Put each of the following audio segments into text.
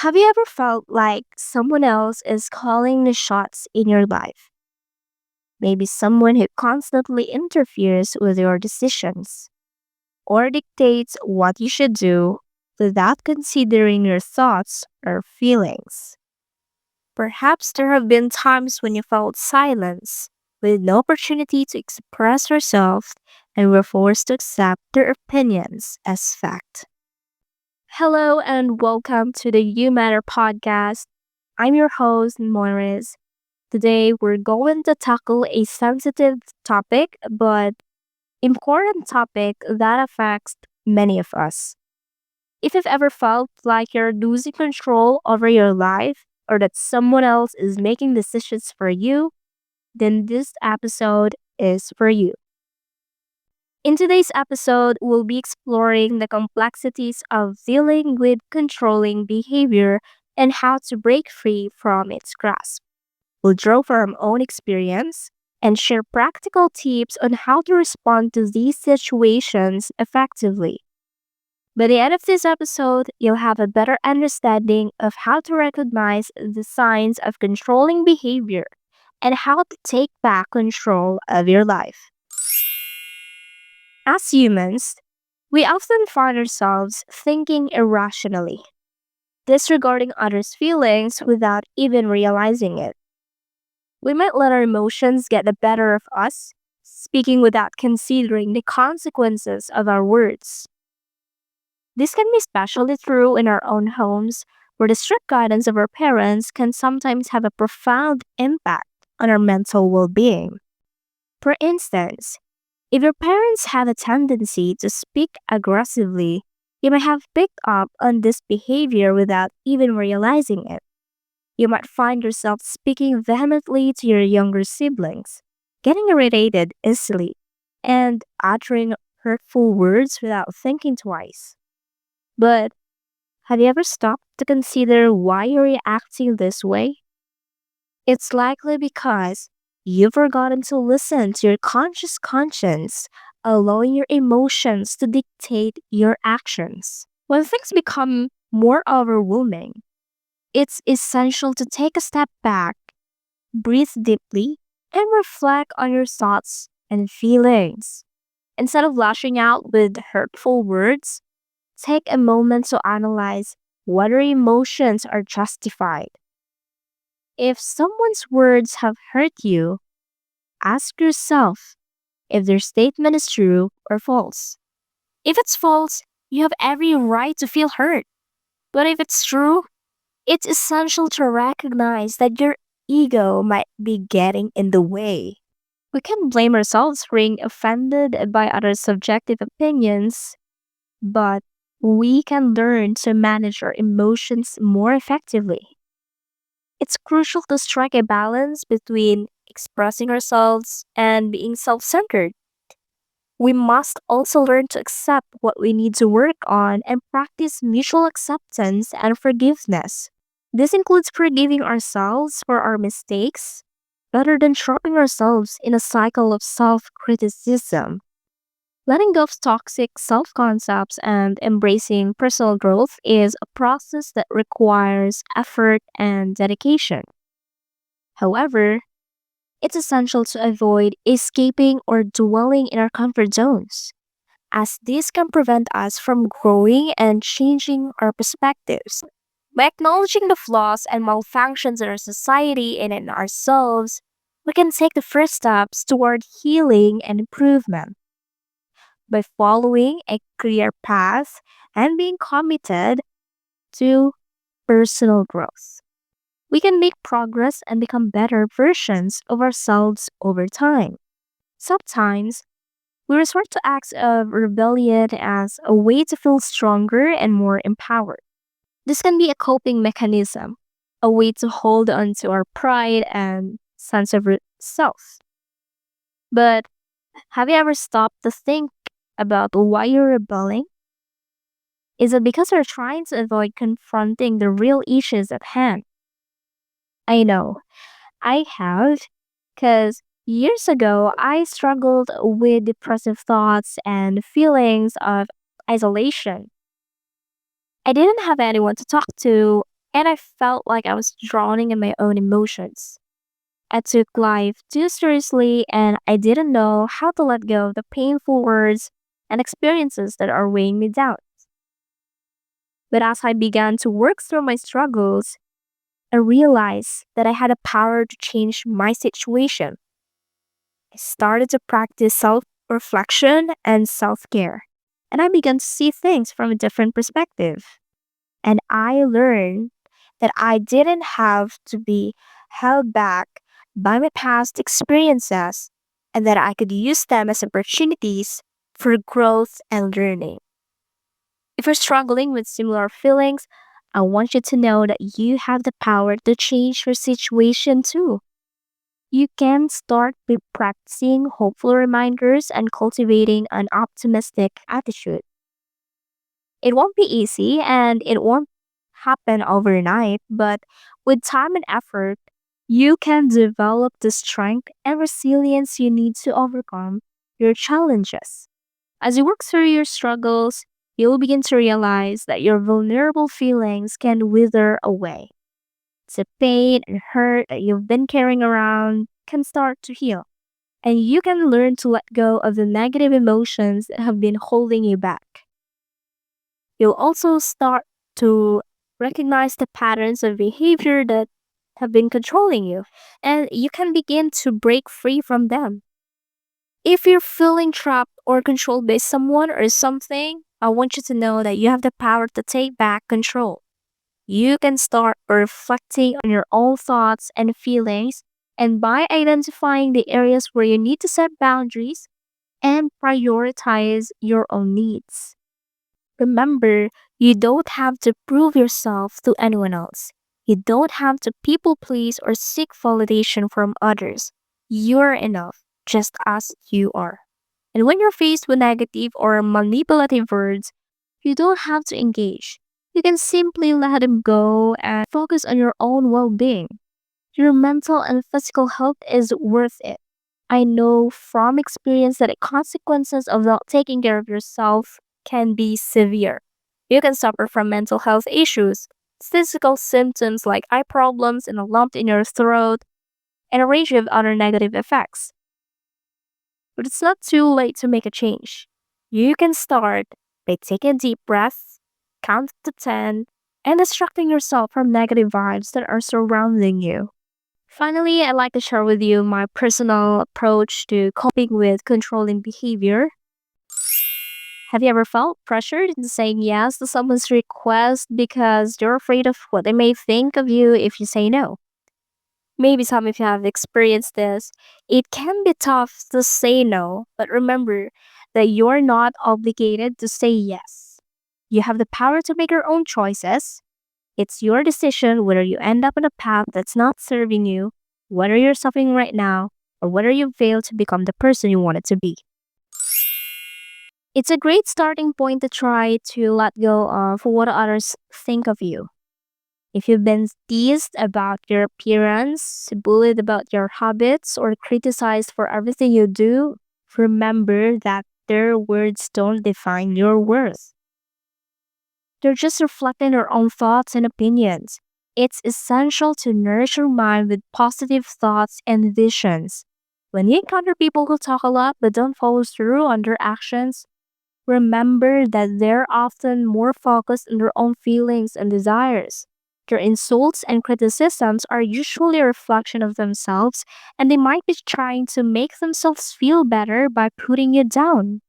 Have you ever felt like someone else is calling the shots in your life? Maybe someone who constantly interferes with your decisions or dictates what you should do without considering your thoughts or feelings. Perhaps there have been times when you felt silence with no opportunity to express yourself and were forced to accept their opinions as fact. Hello and welcome to the You Matter podcast. I'm your host, Morris. Today, we're going to tackle a sensitive topic, but important topic that affects many of us. If you've ever felt like you're losing control over your life or that someone else is making decisions for you, then this episode is for you. In today's episode, we'll be exploring the complexities of dealing with controlling behavior and how to break free from its grasp. We'll draw from our own experience and share practical tips on how to respond to these situations effectively. By the end of this episode, you'll have a better understanding of how to recognize the signs of controlling behavior and how to take back control of your life. As humans, we often find ourselves thinking irrationally, disregarding others' feelings without even realizing it. We might let our emotions get the better of us, speaking without considering the consequences of our words. This can be especially true in our own homes, where the strict guidance of our parents can sometimes have a profound impact on our mental well being. For instance, if your parents have a tendency to speak aggressively, you may have picked up on this behavior without even realizing it. You might find yourself speaking vehemently to your younger siblings, getting irritated easily, and uttering hurtful words without thinking twice. But have you ever stopped to consider why you're reacting this way? It's likely because you've forgotten to listen to your conscious conscience, allowing your emotions to dictate your actions. When things become more overwhelming, it's essential to take a step back, breathe deeply, and reflect on your thoughts and feelings. Instead of lashing out with hurtful words, take a moment to analyze whether emotions are justified. If someone's words have hurt you, ask yourself if their statement is true or false. If it's false, you have every right to feel hurt. But if it's true, it's essential to recognize that your ego might be getting in the way. We can blame ourselves for being offended by others' subjective opinions, but we can learn to manage our emotions more effectively. It's crucial to strike a balance between expressing ourselves and being self centered. We must also learn to accept what we need to work on and practice mutual acceptance and forgiveness. This includes forgiving ourselves for our mistakes rather than trapping ourselves in a cycle of self criticism. Letting go of toxic self concepts and embracing personal growth is a process that requires effort and dedication. However, it's essential to avoid escaping or dwelling in our comfort zones, as this can prevent us from growing and changing our perspectives. By acknowledging the flaws and malfunctions in our society and in ourselves, we can take the first steps toward healing and improvement. By following a clear path and being committed to personal growth, we can make progress and become better versions of ourselves over time. Sometimes, we resort to acts of rebellion as a way to feel stronger and more empowered. This can be a coping mechanism, a way to hold on to our pride and sense of self. But have you ever stopped to think about why you're rebelling? Is it because you're trying to avoid confronting the real issues at hand? I know, I have, because years ago I struggled with depressive thoughts and feelings of isolation. I didn't have anyone to talk to, and I felt like I was drowning in my own emotions. I took life too seriously, and I didn't know how to let go of the painful words and experiences that are weighing me down. But as I began to work through my struggles, I realized that I had a power to change my situation. I started to practice self reflection and self care, and I began to see things from a different perspective. And I learned that I didn't have to be held back by my past experiences and that I could use them as opportunities for growth and learning. If you're struggling with similar feelings, I want you to know that you have the power to change your situation too. You can start by practicing hopeful reminders and cultivating an optimistic attitude. It won't be easy and it won't happen overnight, but with time and effort, you can develop the strength and resilience you need to overcome your challenges. As you work through your struggles, you'll begin to realize that your vulnerable feelings can wither away. The pain and hurt that you've been carrying around can start to heal, and you can learn to let go of the negative emotions that have been holding you back. You'll also start to recognize the patterns of behavior that have been controlling you, and you can begin to break free from them. If you're feeling trapped or controlled by someone or something, I want you to know that you have the power to take back control. You can start reflecting on your own thoughts and feelings, and by identifying the areas where you need to set boundaries and prioritize your own needs. Remember, you don't have to prove yourself to anyone else. You don't have to people please or seek validation from others. You're enough, just as you are. And when you're faced with negative or manipulative words, you don't have to engage. You can simply let them go and focus on your own well being. Your mental and physical health is worth it. I know from experience that the consequences of not taking care of yourself can be severe. You can suffer from mental health issues, physical symptoms like eye problems and a lump in your throat, and a range of other negative effects. But it's not too late to make a change. You can start by taking a deep breath, count to 10, and distracting yourself from negative vibes that are surrounding you. Finally, I'd like to share with you my personal approach to coping with controlling behavior. Have you ever felt pressured into saying yes to someone's request because you're afraid of what they may think of you if you say no? Maybe some of you have experienced this. It can be tough to say no, but remember that you're not obligated to say yes. You have the power to make your own choices. It's your decision whether you end up on a path that's not serving you, whether you're suffering right now, or whether you fail to become the person you wanted to be. It's a great starting point to try to let go of what others think of you. If you've been teased about your appearance, bullied about your habits, or criticized for everything you do, remember that their words don't define your worth. They're just reflecting their own thoughts and opinions. It's essential to nourish your mind with positive thoughts and visions. When you encounter people who talk a lot but don't follow through on their actions, remember that they're often more focused on their own feelings and desires. Their insults and criticisms are usually a reflection of themselves, and they might be trying to make themselves feel better by putting you down.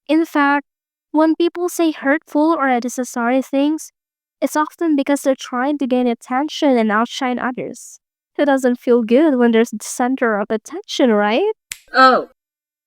In fact, when people say hurtful or unnecessary things, it's often because they're trying to gain attention and outshine others. It doesn't feel good when there's the center of attention, right? Oh.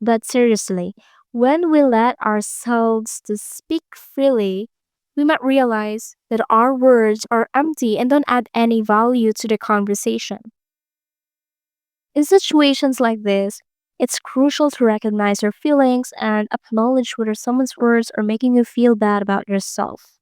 But seriously, when we let ourselves to speak freely, we might realize that our words are empty and don't add any value to the conversation. In situations like this, it's crucial to recognize your feelings and acknowledge whether someone's words are making you feel bad about yourself.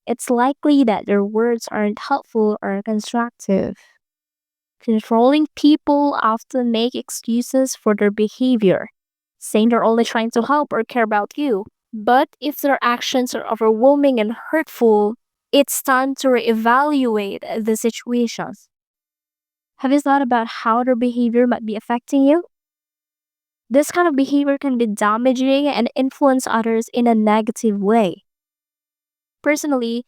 It's likely that their words aren't helpful or constructive. Controlling people often make excuses for their behavior, saying they're only trying to help or care about you. But if their actions are overwhelming and hurtful, It's time to reevaluate the situation. Have you thought about how their behavior might be affecting you? This kind of behavior can be damaging and influence others in a negative way. Personally,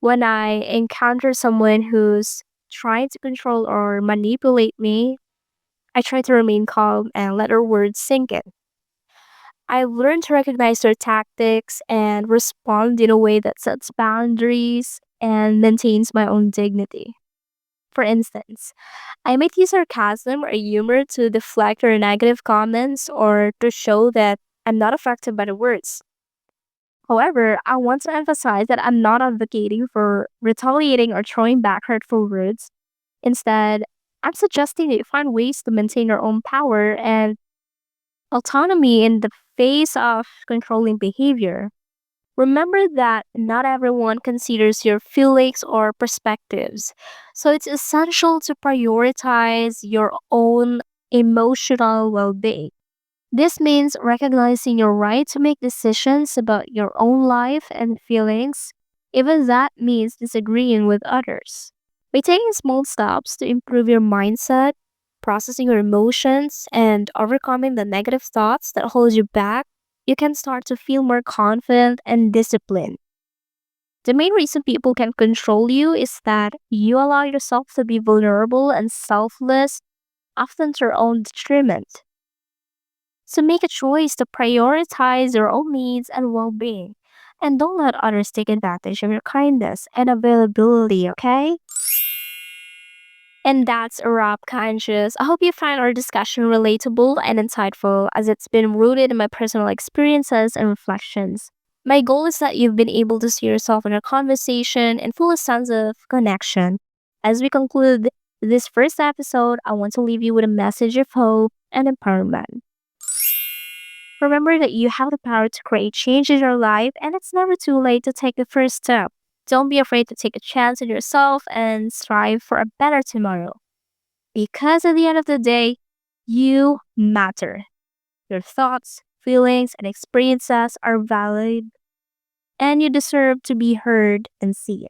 when I encounter someone who's trying to control or manipulate me, I try to remain calm and let their words sink in. I've learned to recognize their tactics and respond in a way that sets boundaries and maintains my own dignity. For instance, I might use sarcasm or humor to deflect their negative comments or to show that I'm not affected by the words. However, I want to emphasize that I'm not advocating for retaliating or throwing back hurtful words. Instead, I'm suggesting that you find ways to maintain your own power and autonomy in the face of controlling behavior. Remember that not everyone considers your feelings or perspectives, so it's essential to prioritize your own emotional well being. This means recognizing your right to make decisions about your own life and feelings, even that means disagreeing with others. By taking small steps to improve your mindset, processing your emotions, and overcoming the negative thoughts that hold you back, you can start to feel more confident and disciplined. The main reason people can control you is that you allow yourself to be vulnerable and selfless, often to your own detriment. So make a choice to prioritize your own needs and well being. And don't let others take advantage of your kindness and availability, okay? And that's a wrap, Conscious. I hope you find our discussion relatable and insightful as it's been rooted in my personal experiences and reflections. My goal is that you've been able to see yourself in our conversation and feel a sense of connection. As we conclude this first episode, I want to leave you with a message of hope and empowerment. Remember that you have the power to create change in your life, and it's never too late to take the first step. Don't be afraid to take a chance on yourself and strive for a better tomorrow. Because at the end of the day, you matter. Your thoughts, feelings, and experiences are valid, and you deserve to be heard and seen.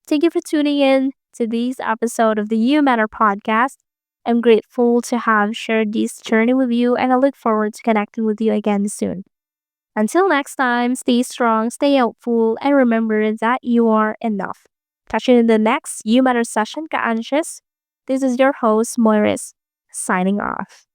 Thank you for tuning in to this episode of the You Matter podcast. I'm grateful to have shared this journey with you, and I look forward to connecting with you again soon. Until next time, stay strong, stay hopeful, and remember that you are enough. Catch you in the next You Matter session, ka-anxious. This is your host, Moiris, signing off.